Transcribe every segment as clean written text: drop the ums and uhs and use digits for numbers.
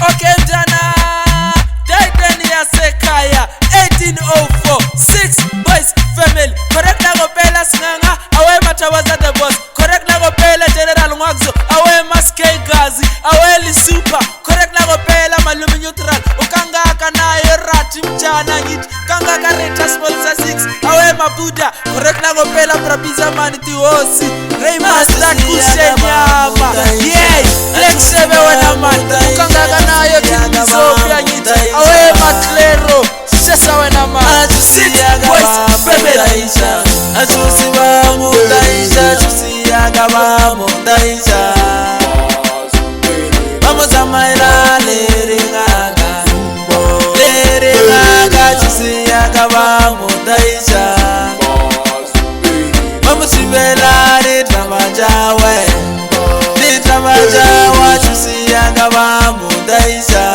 Okay mjana Daiden ya Sekaya 1804 6 boys family. Correct na gopela Singanga awe Matawaza the boss. Correct na gopela General Ngwaxo awe Maskei Gazi awe Li Super. Correct na gopela Malumi Neutral ukanga kanayo rati mjana ngit kanga kareta sponsor 6 awe Mabuda. Correct na gopela Prabiza mani tiwosi Raymaster kushenyama yeah let's sebe wana mani ukanga kanayo Ethiopia ngit awe Maklero sesa wana mani 6 boys family. Achusi wa mudaisha, achusi ya gaba mudaisha. Vamos a bailar lere gaga, achusi ya gaba mudaisha. Vamos a bailar litamajawe, achusi ya gaba mudaisha.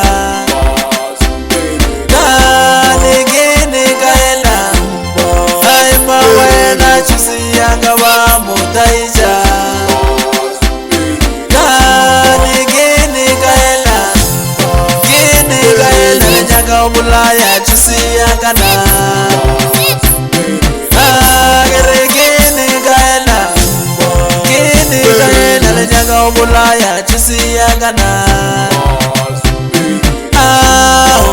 Chusi yanga ba mudaisha Gani gini gaela Nyaga obulaya chusi yanga na Gere gini gaela Nyaga obulaya chusi yanga na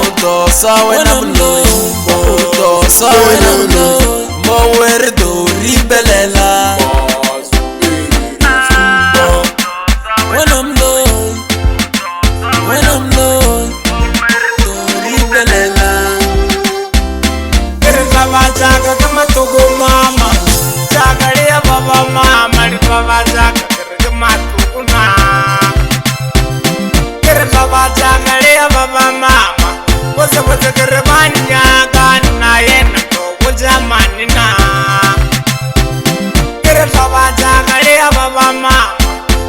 Utosa wena mlo Utosa wena mlo Mower do ribelela When I'm low do ribelela Baba jaga kama togo mama Jaga lia baba mama Li baba jaga kama togo na Baba jaga lia baba mama Wose kere manya Gana yena togo jamani na Baba jaga lia baba mama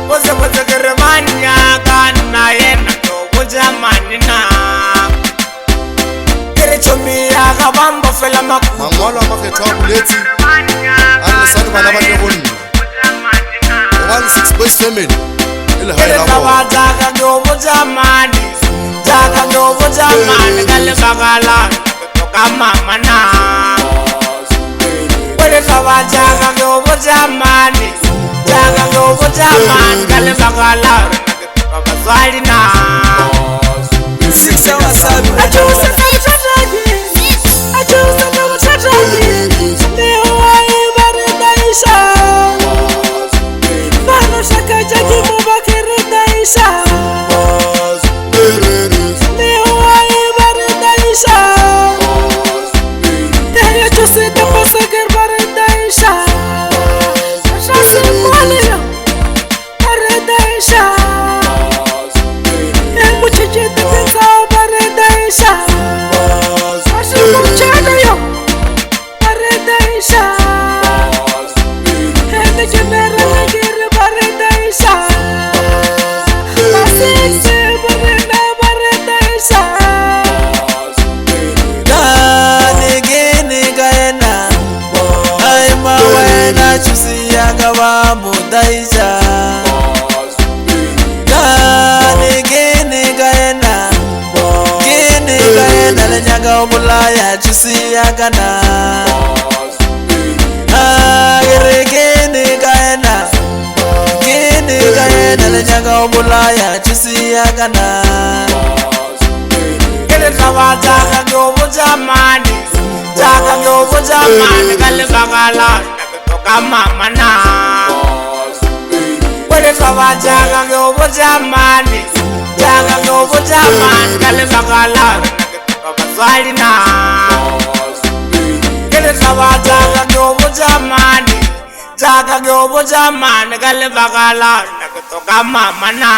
Wose kere manya Gana yena togo jamani na Chomia kabamba fela maku mangolo makhetwa buleti ana sanu bana ba ke bonni 16 boys family ile hayra bo jaga ngobo jamani kale bagala toka mama na wale baba jaga ngobo jamani kale bagala toka swali na 6 hours Chusi yanga ba mudaisha Gini gaena Le nyaga obulaya chusi yanga na Gini gaena Le nyaga obulaya chusi yanga na Baba jaga ngobo jamani kale bagala toka mama na wale baba jaga ngobo jamani kale bagala toka swali na baba jaga ngobo jamani kale bagala toka mama na